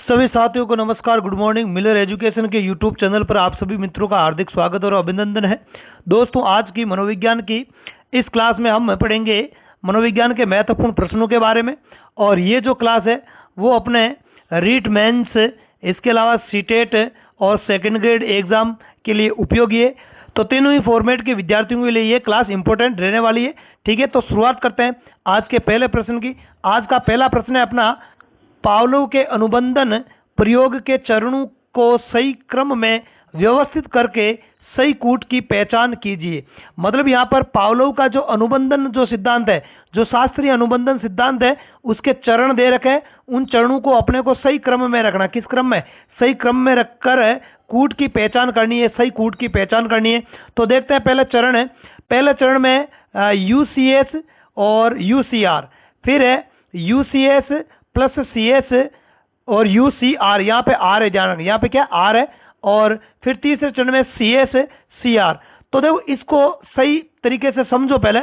सभी साथियों को नमस्कार, गुड मॉर्निंग। मिलर एजुकेशन के यूट्यूब चैनल पर आप सभी मित्रों का हार्दिक स्वागत और अभिनंदन है। दोस्तों, आज की मनोविज्ञान की इस क्लास में हम पढ़ेंगे मनोविज्ञान के महत्वपूर्ण प्रश्नों के बारे में। और ये जो क्लास है वो अपने रीट मेंस, इसके अलावा सीटेट और सेकेंड ग्रेड एग्जाम के लिए उपयोगी है। तो तीनों ही फॉर्मेट के विद्यार्थियों के लिए ये क्लास इंपॉर्टेंट रहने वाली है। ठीक है, तो शुरुआत करते हैं आज के पहले प्रश्न की। आज का पहला प्रश्न है अपना, पावलोव के अनुबंधन प्रयोग के चरणों को सही क्रम में व्यवस्थित करके सही कूट की पहचान कीजिए। मतलब यहाँ पर पावलोव का जो अनुबंधन जो सिद्धांत है, जो शास्त्रीय अनुबंधन सिद्धांत है, उसके चरण दे रखे हैं। उन चरणों को अपने को सही क्रम में रखना। किस क्रम में? सही क्रम में रखकर कूट की पहचान करनी है, सही कूट की पहचान करनी है। तो देखते हैं पहला चरण है। पहले चरण में UCS और UCR, फिर है UCS प्लस CS और UCR। यहाँ पे R है, ध्यान रखना, यहाँ पे क्या R है। और फिर तीसरे चरण में CS CR। तो देखो, इसको सही तरीके से समझो। पहले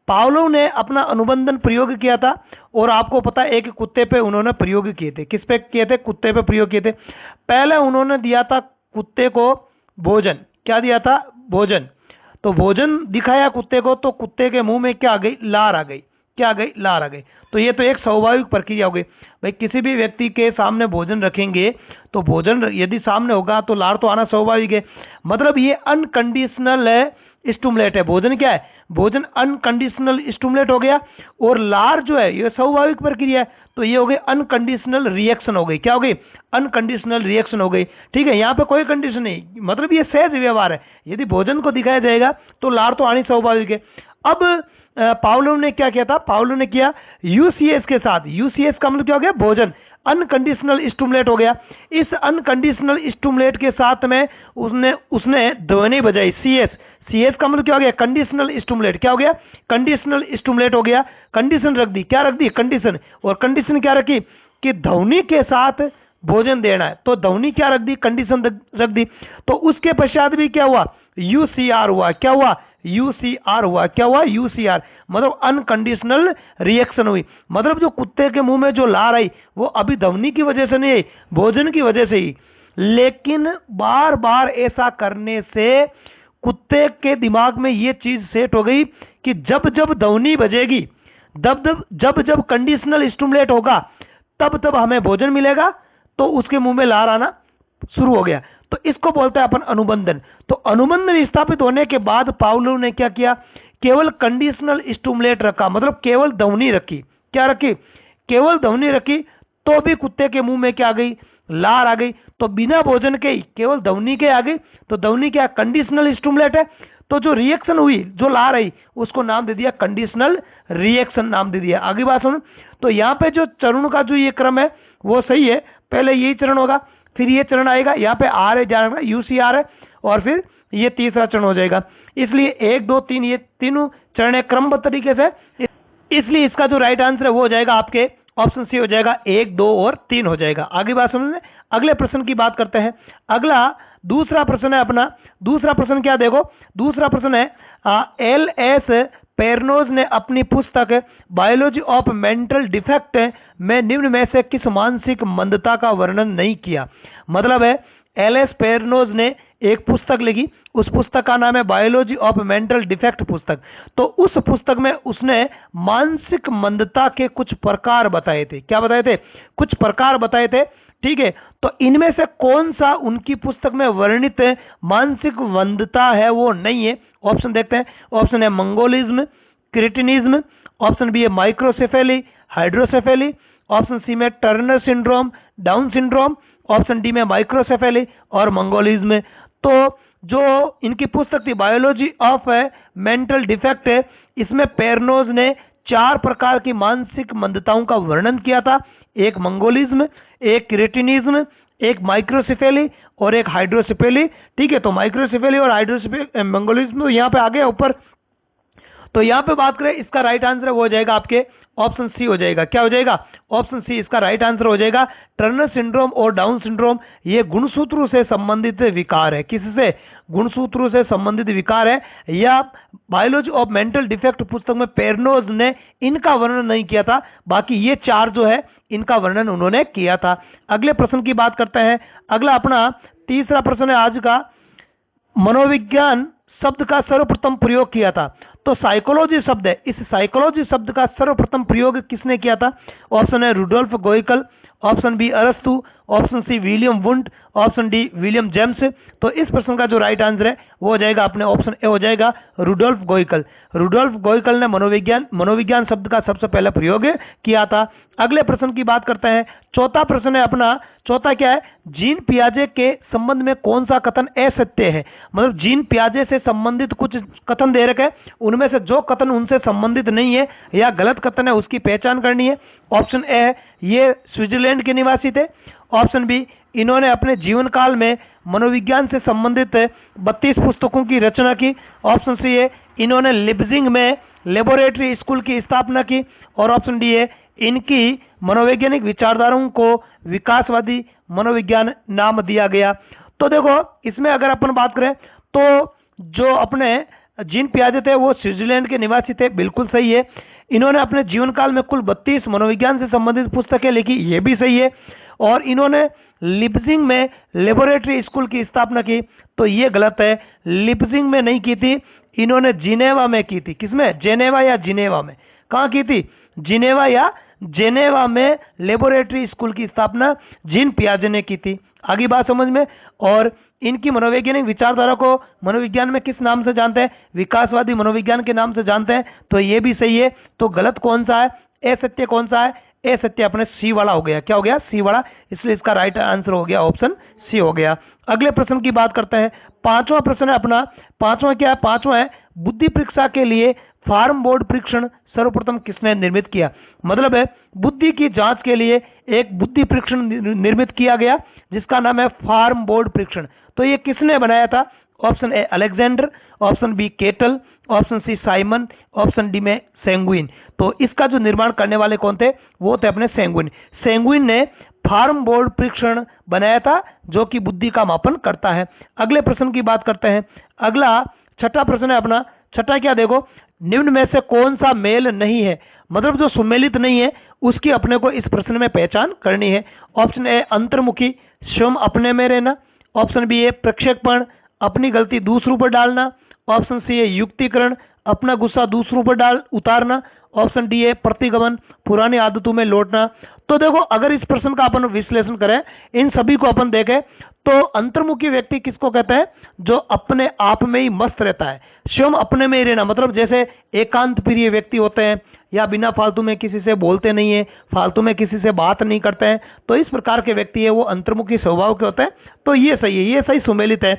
पावलोव ने अपना अनुबंधन प्रयोग किया था, और आपको पता है एक कुत्ते पे उन्होंने प्रयोग किए थे। किस पे किए थे? कुत्ते पे प्रयोग किए थे। पहले उन्होंने दिया था कुत्ते को भोजन। क्या दिया था? भोजन। तो भोजन दिखाया कुत्ते को, तो कुत्ते के मुंह में क्या आ गई? लार आ गई। क्या आ गई? लार आ गई। तो ये तो एक स्वाभाविक प्रक्रिया हो गई। भाई, किसी भी व्यक्ति के सामने भोजन रखेंगे तो भोजन यदि सामने होगा तो लार तो आना स्वाभाविक है। मतलब ये अनकंडीशनल स्टिमुलेट है। भोजन क्या है? भोजन अनकंडीशनल स्टिमुलेट हो गया। और लार जो है ये स्वाभाविक प्रक्रिया है, तो ये हो गई अनकंडीशनल रिएक्शन हो गई। क्या हो गई? अनकंडीशनल रिएक्शन हो गई। ठीक है, यहाँ पे कोई कंडीशन नहीं, मतलब ये सहज व्यवहार है। यदि भोजन को दिखाया जाएगा तो लार तो आनी स्वाभाविक है। अब पावलोव ने क्या किया था? पावलोव ने किया UCS के साथ। UCS का मतलब क्या हो गया? भोजन। अनकंडीशनल स्टिमुलेट हो गया। इस अनकंडीशनल स्टिमुलेट के साथ में उसने ध्वनि बजाई, CS का मतलब क्या हो गया? Conditional stimulate. क्या हो गया? कंडीशनल स्टिमुलेट हो गया। कंडीशन रख दी। क्या रख दी? कंडीशन। और कंडीशन क्या रखी? कि ध्वनि के साथ भोजन देना है। तो ध्वनि क्या रख दी? कंडीशन रख दी। तो उसके पश्चात भी क्या हुआ? UCR हुआ। क्या हुआ? UCR हुआ। क्या हुआ? UCR। मतलब अनकंडीशनल रिएक्शन हुई। मतलब जो कुत्ते के मुंह में जो लार आई वो अभी ध्वनि की वजह से नहीं आई, भोजन की वजह से ही। लेकिन बार बार ऐसा करने से कुत्ते के दिमाग में ये चीज सेट हो गई कि जब जब ध्वनि बजेगी, जब जब कंडीशनल स्टिमुलेट होगा, तब तब हमें भोजन मिलेगा। तो उसके मुंह में लार आना शुरू हो गया। तो इसको बोलते हैं अपन अनुबंधन। तो अनुबंधन स्थापित होने के बाद पावलोव ने क्या किया? केवल कंडीशनल स्टिमुलेट रखा, मतलब केवल ध्वनि रखी। क्या रखी? केवल ध्वनि रखी, तो भी कुत्ते के मुंह में क्या आ गई? लार आ गई। तो बिना भोजन के ही केवल ध्वनि के आ गई। तो ध्वनि क्या? कंडीशनल स्टिमुलेट है। तो जो रिएक्शन हुई, जो लार आई, उसको नाम दे दिया कंडीशनल रिएक्शन, नाम दे दिया। आगे बात सुनो। तो यहाँ पे जो चरणों का जो ये क्रम है वो सही है। पहले यही चरण होगा, फिर ये चरण आएगा, यहाँ पे R है, जाना UCR है, और फिर ये तीसरा चरण हो जाएगा। इसलिए 1 2 3 ये तीनों चरण क्रमबद्ध तरीके से। इसलिए इसका जो राइट आंसर है वो हो जाएगा आपके ऑप्शन सी हो जाएगा। 1 2 और 3 हो जाएगा। आगे बात सुनने, अगले प्रश्न की बात करते हैं। अगला दूसरा प्रश्न है अपना। दूसरा प्रश्न क्या? देखो, दूसरा प्रश्न है LS पेरनोज ने अपनी पुस्तक बायोलॉजी ऑफ मेंटल डिफेक्ट में निम्न में से किस मानसिक मंदता का वर्णन नहीं किया। मतलब है LS पेरनोज ने एक पुस्तक लिखी, उस पुस्तक का नाम है बायोलॉजी ऑफ मेंटल डिफेक्ट पुस्तक। तो उस पुस्तक में उसने मानसिक मंदता के कुछ प्रकार बताए थे। क्या बताए थे? कुछ प्रकार बताए थे। ठीक है, तो इनमें से कौन सा उनकी पुस्तक में वर्णित मानसिक मंदता है वो नहीं है। ऑप्शन देखते हैं। ऑप्शन है मंगोलिज्म, क्रिटिनिज्म। ऑप्शन बी है माइक्रोसेफेली, हाइड्रोसेफेली। ऑप्शन सी में Turner syndrome, down syndrome. Option D में माइक्रोसेफेली और मंगोलिज्म। तो जो इनकी पुस्तक थी बायोलॉजी ऑफ मेंटल डिफेक्ट है, इसमें पेरनोज ने 4 प्रकार की मानसिक मंदताओं का वर्णन किया था। एक मंगोलिज्म, एक क्रिटिनिज्म, एक माइक्रोसेफेली और एक हाइड्रोसेफेली। ठीक है, तो माइक्रोसेफेली और हाइड्रोसेफेली, मंगोलिज्म यहाँ पे आ गया ऊपर। तो यहाँ पे बात करें, इसका राइट आंसर वो हो जाएगा आपके ऑप्शन सी हो जाएगा। क्या हो जाएगा? ऑप्शन सी इसका राइट आंसर हो जाएगा। टर्नर सिंड्रोम और डाउन सिंड्रोम ये गुणसूत्रों से संबंधित विकार है। किससे? गुणसूत्रों से संबंधित विकार है। या बायोलॉजी ऑफ मेंटल डिफेक्ट पुस्तक में पेरनोज ने इनका वर्णन नहीं किया था, बाकी ये 4 जो है इनका वर्णन उन्होंने किया था। अगले प्रश्न की बात करते हैं। अगला अपना तीसरा प्रश्न है आज का, मनोविज्ञान शब्द का सर्वप्रथम प्रयोग किया था। तो साइकोलॉजी शब्द है, इस साइकोलॉजी शब्द का सर्वप्रथम प्रयोग किसने किया था? ऑप्शन है रुडोल्फ गोइकल, ऑप्शन बी अरस्तु, option C William Wundt, option D William James. तो इस प्रश्न का जो राइट आंसर है वो हो जाएगा अपने ऑप्शन ए हो जाएगा रुडोल्फ गोइकल। रुडोल्फ गोइकल ने मनोविज्ञान शब्द का सबसे पहले प्रयोग किया था। अगले प्रश्न की बात करते हैं। चौथा प्रश्न है अपना, चौथा क्या है? जीन पियाजे के संबंध में कौन सा कथन असत्य है? मतलब जीन पियाजे से संबंधित कुछ कथन दे रखे, उनमें से जो कथन उनसे संबंधित नहीं है या गलत कथन है उसकी पहचान करनी है। ऑप्शन ए है ये स्विट्जरलैंड के निवासी थे। ऑप्शन बी इन्होंने अपने जीवन काल में मनोविज्ञान से संबंधित 32 पुस्तकों की रचना की। ऑप्शन सी है इन्होंने लिप्जिंग में लेबोरेटरी स्कूल की स्थापना की। और ऑप्शन डी है इनकी मनोवैज्ञानिक विचारधाराओं को विकासवादी मनोविज्ञान नाम दिया गया। तो देखो इसमें अगर अपन बात करें तो जो अपने जीन पियाजे थे वो स्विट्जरलैंड के निवासी थे, बिल्कुल सही है। इन्होंने अपने जीवन काल में कुल 32 मनोविज्ञान से संबंधित पुस्तकें लिखी, ये भी सही है। और इन्होंने लिप्जिंग में लेबोरेटरी स्कूल की स्थापना की, तो ये गलत है। लिप्जिंग में नहीं की थी, इन्होंने जिनेवा में की थी। किसमें? जेनेवा या जिनेवा में। कहाँ की थी? जिनेवा या जेनेवा में लेबोरेटरी स्कूल की स्थापना जीन पियाजे ने की थी। आगे बात समझ में। और इनकी मनोवैज्ञानिक विचारधारा को मनोविज्ञान में किस नाम से जानते हैं? विकासवादी मनोविज्ञान के नाम से जानते हैं, तो ये भी सही है। तो गलत कौन सा है? ए सत्य कौन सा है? ए सत्य अपने सी वाला हो गया। क्या हो गया? सी वाला। इसलिए इसका राइट आंसर हो गया ऑप्शन सी हो गया। अगले प्रश्न की बात करते हैं। पांचवा प्रश्न है अपना, पांचवा क्या है? पांचवा है बुद्धि परीक्षा के लिए फार्म बोर्ड परीक्षण सर्वप्रथम किसने निर्मित किया? मतलब है बुद्धि की जांच के लिए एक बुद्धि परीक्षण निर्मित किया गया जिसका नाम है फार्म बोर्ड परीक्षण। तो ये किसने बनाया था? Option A Alexander, option B Cattell, option C Simon, option D में सेंगुइन। तो इसका जो निर्माण करने वाले कौन थे? वो थे अपने सेंगुइन। सेंगुइन ने फार्म बोर्ड परीक्षण बनाया था जो कि बुद्धि का मापन करता है। अगले प्रश्न की बात करते हैं। अगला छठा प्रश्न है अपना। छठा क्या? देखो निम्न में से कौन सा मेल नहीं है? मतलब जो सुमेलित नहीं है उसकी अपने को इस प्रश्न में पहचान करनी है। ऑप्शन ए अंतर्मुखी, स्वयं अपने में रहना। ऑप्शन बी है प्रक्षेपण, अपनी गलती दूसरों पर डालना। ऑप्शन सी है युक्तिकरण, अपना गुस्सा दूसरों पर उतारना। ऑप्शन डी है प्रतिगमन, पुरानी आदतों में लौटना। तो देखो अगर इस प्रश्न का अपन विश्लेषण करें, इन सभी को अपन देखें तो अंतर्मुखी व्यक्ति किसको कहते हैं? जो अपने आप में ही मस्त रहता है, स्वयं अपने में ही रहना। मतलब जैसे एकांत प्रिय व्यक्ति होते हैं या बिना फालतू में किसी से बोलते नहीं है, फालतू में किसी से बात नहीं करते हैं, तो इस प्रकार के व्यक्ति है वो अंतर्मुखी स्वभाव के होते हैं। तो ये सही है, ये सही सुमेलित है।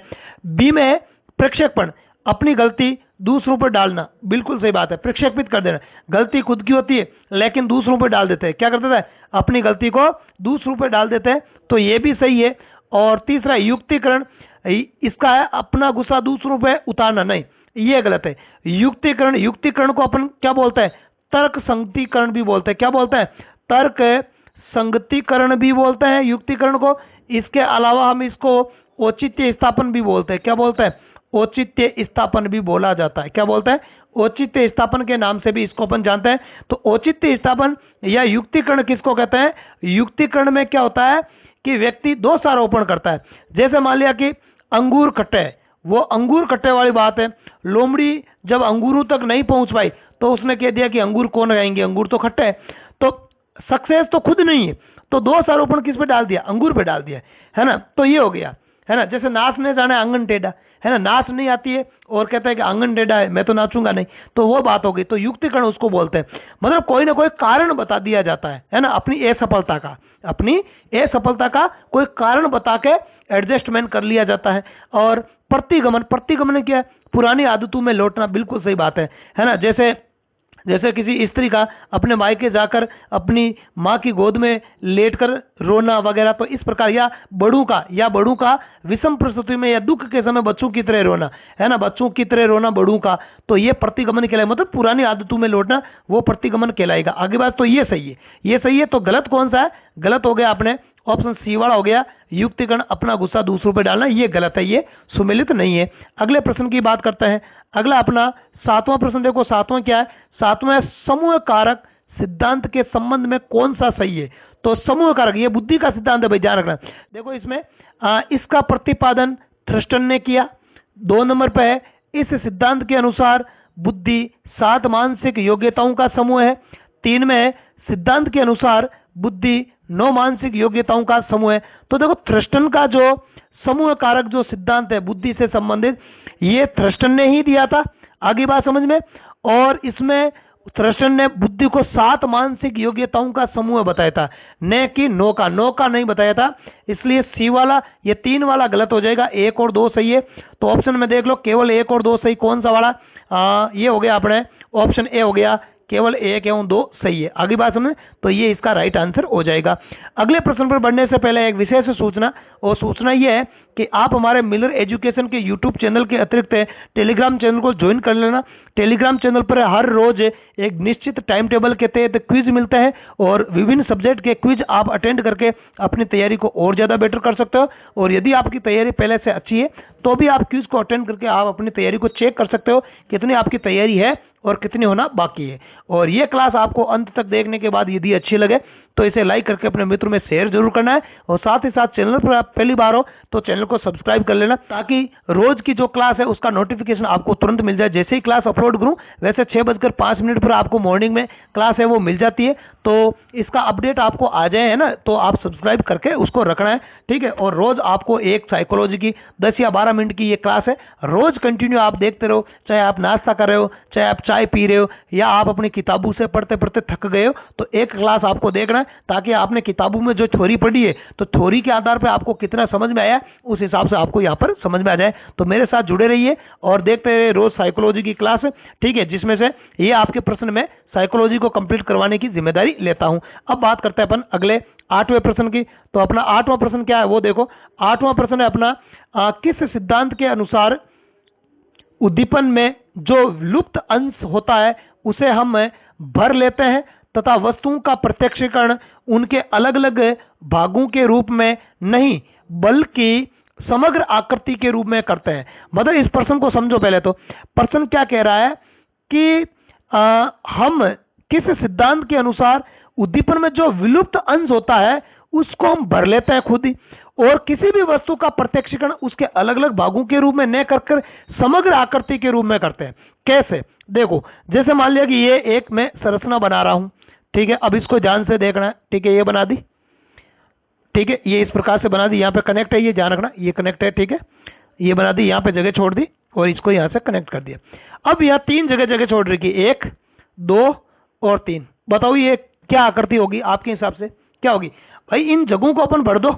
बी में प्रक्षेपण, अपनी गलती दूसरों पर डालना, बिल्कुल सही बात है। प्रक्षेपित कर देना, गलती खुद की होती है लेकिन दूसरों पर डाल देते हैं। क्या करते हैं? अपनी गलती को दूसरों पर डाल देते हैं, तो ये भी सही है। और तीसरा युक्तिकरण, इसका है अपना गुस्सा दूसरों पर उतारना, नहीं ये गलत है। युक्तिकरण को अपन क्या बोलते हैं? तर्क संगतिकरण भी बोलते हैं। क्या बोलते हैं? तर्क संगतिकरण भी बोलते हैं युक्तिकरण को। इसके अलावा हम इसको औचित्य स्थापन भी बोलते हैं। क्या बोलते हैं? औचित्य स्थापन भी बोला जाता है। क्या बोलते हैं? औचित्य स्थापन के नाम से भी इसको अपन जानते हैं। तो औचित्य स्थापन या युक्तिकरण किसको कहते हैं? युक्तिकरण में क्या होता है कि व्यक्ति दोषारोपण करता है। जैसे मान लिया कि अंगूर खट्टे है, वो अंगूर खट्टे वाली बात है। लोमड़ी जब अंगूरों तक नहीं पहुंच पाई तो उसने कह दिया कि अंगूर कौन खाएंगे, अंगूर तो खट्टे है। तो सक्सेस तो खुद नहीं है, तो दोषारोपण किस पे डाल दिया? अंगूर पे डाल दिया, है ना। तो ये हो गया, है ना। जैसे नाच नहीं जाना आंगन टेढ़ा, है ना, नाच नहीं आती है और कहता है कि आंगन टेढ़ा है मैं तो नाचूंगा नहीं, तो वो बात हो गई। तो युक्तिकरण उसको बोलते हैं। मतलब कोई ना कोई कारण बता दिया जाता है ना, अपनी असफलता का कोई कारण बता के एडजस्टमेंट कर लिया जाता है। और प्रतिगमन क्या है? पुरानी आदतों में लौटना, बिल्कुल सही बात है ना। जैसे जैसे किसी स्त्री का अपने मायके जाकर अपनी माँ की गोद में लेटकर रोना वगैरह, तो इस प्रकार, या बड़ों का विषम प्रस्तुति में या दुख के समय बच्चों की तरह रोना, है ना, बच्चों की तरह रोना बड़ों का, तो ये प्रतिगमन कहलाएगा, मतलब पुरानी आदतों में लौटना, वो प्रतिगमन कहलाएगा। आगे बात, तो ये सही है, ये सही है। तो गलत कौन सा है? गलत हो गया अपने ऑप्शन सी वाला हो गया, युक्तिकरण अपना गुस्सा दूसरों पर डालना, ये गलत है, ये सुमेलित नहीं है। अगले प्रश्न की बात करते हैं। अगला अपना 7वां प्रश्न देखो, 7वां क्या है? 7वां समूह कारक सिद्धांत के संबंध में कौन सा सही है? तो समूह कारक, ये बुद्धि का सिद्धांत है भाई, ध्यान रखना। देखो इसमें इसका प्रतिपादन थ्रस्टन ने किया। 2 नंबर पे है, इस सिद्धांत के अनुसार बुद्धि 7 मानसिक योग्यताओं का समूह है। 3 में है, सिद्धांत के अनुसार बुद्धि 9 मानसिक योग्यताओं का समूह है। तो देखो थ्रस्टन का जो समूह कारक जो सिद्धांत है बुद्धि से संबंधित, ये थ्रस्टन ने ही दिया था। आगे बात समझ में। और इसमें थ्रस्टन ने बुद्धि को 7 मानसिक योग्यताओं का समूह बताया था, न कि 9 का नहीं बताया था। इसलिए सी वाला, ये 3 वाला गलत हो जाएगा, 1 और 2 सही है। तो ऑप्शन में देख लो, केवल 1 और 2 सही। कौन सा वाला? ये हो गया अपने ऑप्शन ए हो गया, केवल 1 एवं 2 सही है। आगे बात समझ, तो ये इसका राइट आंसर हो जाएगा। अगले प्रश्न पर बढ़ने से पहले एक विशेष सूचना, और सूचना ये है कि आप हमारे मिलर एजुकेशन के यूट्यूब चैनल के अतिरिक्त टेलीग्राम चैनल को ज्वाइन कर लेना। टेलीग्राम चैनल पर हर रोज एक निश्चित टाइम टेबल के तहत क्विज मिलता है, और विभिन्न सब्जेक्ट के क्विज आप अटेंड करके अपनी तैयारी को और ज़्यादा बेटर कर सकते हो। और यदि आपकी तैयारी पहले से अच्छी है तो भी आप क्विज को अटेंड करके आप अपनी तैयारी को चेक कर सकते हो, कितनी आपकी तैयारी है और कितनी होना बाकी है। और ये क्लास आपको अंत तक देखने के बाद यदि अच्छी लगे तो इसे लाइक करके अपने मित्रों में शेयर जरूर करना है। और साथ ही साथ चैनल पर आप पहली बार हो तो चैनल को सब्सक्राइब कर लेना, ताकि रोज की जो क्लास है उसका नोटिफिकेशन आपको तुरंत मिल जाए। जैसे ही क्लास अपलोड करूं, वैसे 6:05 पर आपको मॉर्निंग में क्लास है वो मिल जाती है, तो इसका अपडेट आपको आ जाए, है ना। तो आप सब्सक्राइब करके उसको रखना है, ठीक है। और रोज आपको एक साइकोलॉजी की 10 या 12 मिनट की ये क्लास है, रोज कंटिन्यू आप देखते रहो, चाहे आप नाश्ता कर रहे हो, चाहे आप चाय पी रहे हो, या आप अपनी किताबों से पढ़ते पढ़ते थक गए हो, तो एक क्लास आपको देखना है, ताकि आपने किताबों में जो थ्योरी पढ़ी है तो थ्योरी के आधार पर आपको कितना समझ में आया उस हिसाब से आपको यहाँ पर समझ में आ जाए। तो मेरे साथ जुड़े रहिए और देखते रहिए रोज साइकोलॉजी की क्लास, ठीक है, जिसमें से ये आपके प्रश्न में साइकोलॉजी को कंप्लीट करवाने की जिम्मेदारी लेता हूं। अब बात करते हैं अपन अगले 8वें प्रश्न की। तो अपना 8वां प्रश्न क्या है वो देखो। 8वां प्रश्न है अपना, किस सिद्धांत के अनुसार उद्दीपन में जो लुप्त अंश होता है उसे हम भर लेते हैं, तथा वस्तुओं का प्रत्यक्षीकरण उनके अलग अलग भागों के रूप में नहीं बल्कि समग्र आकृति के रूप में करते हैं। मतलब इस प्रश्न को समझो पहले। तो प्रश्न क्या कह रहा है कि हम किस सिद्धांत के अनुसार उद्दीपन में जो विलुप्त अंश होता है उसको हम भर लेते हैं खुद ही, और किसी भी वस्तु का प्रत्यक्षीकरण उसके अलग अलग भागों के रूप में न कर समग्र आकृति के रूप में करते हैं। कैसे? देखो, जैसे मान लिया कि ये एक मैं संरचना बना रहा हूं, ठीक है। अब इसको ध्यान से देखना है, ठीक है। ये बना दी, ठीक है, ये इस प्रकार से बना दी, यहाँ पे कनेक्ट है, ये ध्यान रखना, ये कनेक्ट है, ठीक है। ये बना दी, यहाँ पे जगह छोड़ दी और इसको यहाँ से कनेक्ट कर दिया। अब यहाँ 3 जगह छोड़ रखी, 1, 2 और 3। बताओ ये क्या आकृति होगी आपके हिसाब से? क्या होगी भाई? इन जगहों को अपन भर दो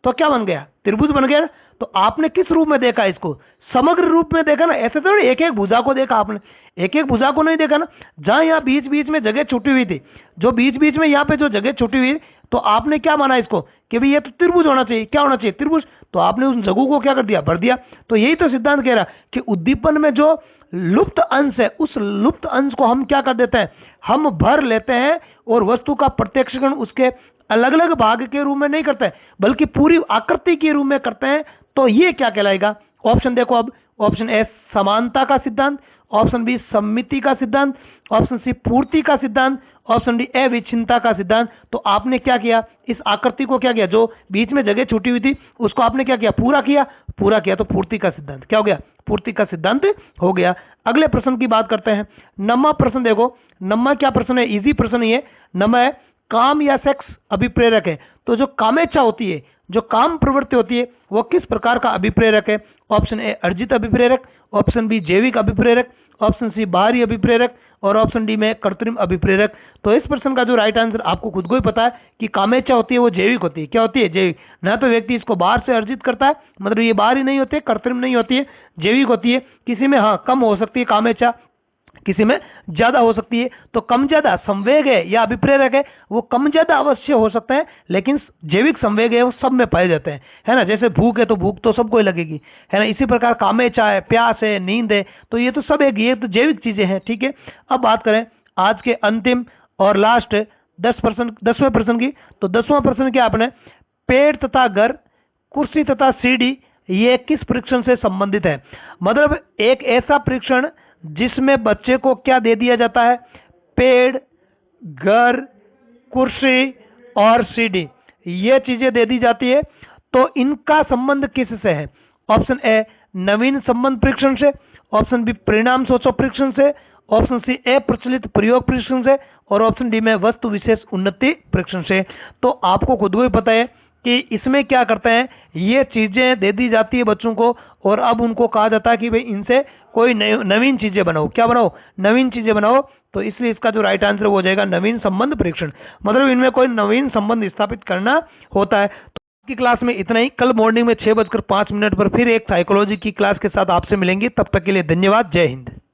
तो क्या बन गया? त्रिभुज बन गया। तो आपने किस रूप में देखा इसको? समग्र रूप में देखा ना। ऐसे तो एक एक भुजा को देखा आपने, एक एक भुजा को नहीं देखा ना। जहां यहाँ बीच बीच में जगह छुटी हुई थी, जो बीच बीच में यहाँ पे जो जगह छुटी हुई, तो आपने क्या माना इसको कि भाई ये तो त्रिभुज होना चाहिए। क्या होना चाहिए? त्रिभुज। तो आपने उन जगहों को क्या कर दिया? भर दिया। तो यही तो सिद्धांत कह रहा कि उद्दीपन में जो लुप्त अंश है उस लुप्त अंश को हम क्या कर देते हैं? हम भर लेते हैं, और वस्तु का प्रत्यक्षीकरण उसके अलग अलग भाग के रूप में नहीं करते हैं, बल्कि पूरी आकृति के रूप में करते हैं। तो ये क्या कहलाएगा? ऑप्शन देखो। अब ऑप्शन ए समानता का सिद्धांत, ऑप्शन बी सम्मिति का सिद्धांत, ऑप्शन सी पूर्ति का सिद्धांत, ऑप्शन डी अविच्छिन्नता का सिद्धांत। तो आपने क्या किया? इस आकृति को क्या किया? जो बीच में जगह छूटी हुई थी उसको आपने क्या किया? पूरा किया। तो पूर्ति का सिद्धांत क्या हो गया? पूर्ति का सिद्धांत हो गया। अगले प्रश्न की बात करते हैं। 9वां प्रश्न देखो। 9वां क्या प्रश्न है? इजी प्रश्न है। 9वां है, काम या सेक्स अभिप्रेरक है। तो जो कामेच्छा होती है, जो काम प्रवृत्ति होती है, वो किस प्रकार का अभिप्रेरक है? ऑप्शन ए अर्जित अभिप्रेरक, ऑप्शन बी जैविक अभिप्रेरक, ऑप्शन सी बाहरी अभिप्रेरक, और ऑप्शन डी में कृत्रिम अभिप्रेरक। तो इस प्रश्न का जो राइट आंसर आपको खुद को ही पता है कि कामेच्छा होती है वो जैविक होती है। क्या होती है? जैविक। ना तो व्यक्ति इसको बाहर से अर्जित करता है, मतलब ये बाहरी नहीं होती है, कृत्रिम नहीं होती है, जैविक होती है। किसी में हाँ कम हो सकती है कामेच्छा, किसी में ज्यादा हो सकती है। तो कम ज्यादा संवेग है या अभिप्रेरक है वो कम ज्यादा अवश्य हो सकता है, लेकिन जैविक संवेग है वो सब में पाए जाते हैं, है ना। जैसे भूख है तो भूख तो सबको ही लगेगी, है ना। इसी प्रकार काम है, चाहे प्यास है, नींद है, तो ये तो सब एक, ये तो जैविक चीजें हैं, ठीक है। अब बात करें आज के अंतिम और लास्ट 10वें प्रश्न की, तो 10वां प्रश्न क्या आपने, पेड़ तथा घर, कुर्सी तथा सीढ़ी ये किस परीक्षण से संबंधित है। मतलब एक ऐसा परीक्षण जिसमें बच्चे को क्या दे दिया जाता है, पेड़, घर, कुर्सी और सीढ़ी ये चीजें दे दी जाती है, तो इनका संबंध किससे है। ऑप्शन ए नवीन संबंध परीक्षण से, ऑप्शन बी परिणाम सोचो परीक्षण से, ऑप्शन सी अप्रचलित प्रयोग परीक्षण से, और ऑप्शन डी में वस्तु विशेष उन्नति परीक्षण से। तो आपको खुद को ही पता है कि इसमें क्या करते हैं, ये चीजें दे दी जाती है बच्चों को, और अब उनको कहा जाता है कि भाई इनसे कोई नवीन चीजें बनाओ। क्या बनाओ, नवीन चीजें बनाओ। तो इसलिए इसका जो राइट आंसर हो जाएगा नवीन संबंध परीक्षण, मतलब इनमें कोई नवीन संबंध स्थापित करना होता है। तो की क्लास में इतना ही। कल मॉर्निंग में 6:05 पर फिर एक साइकोलॉजी की क्लास के साथ आपसे मिलेंगे। तब तक के लिए धन्यवाद। जय हिंद।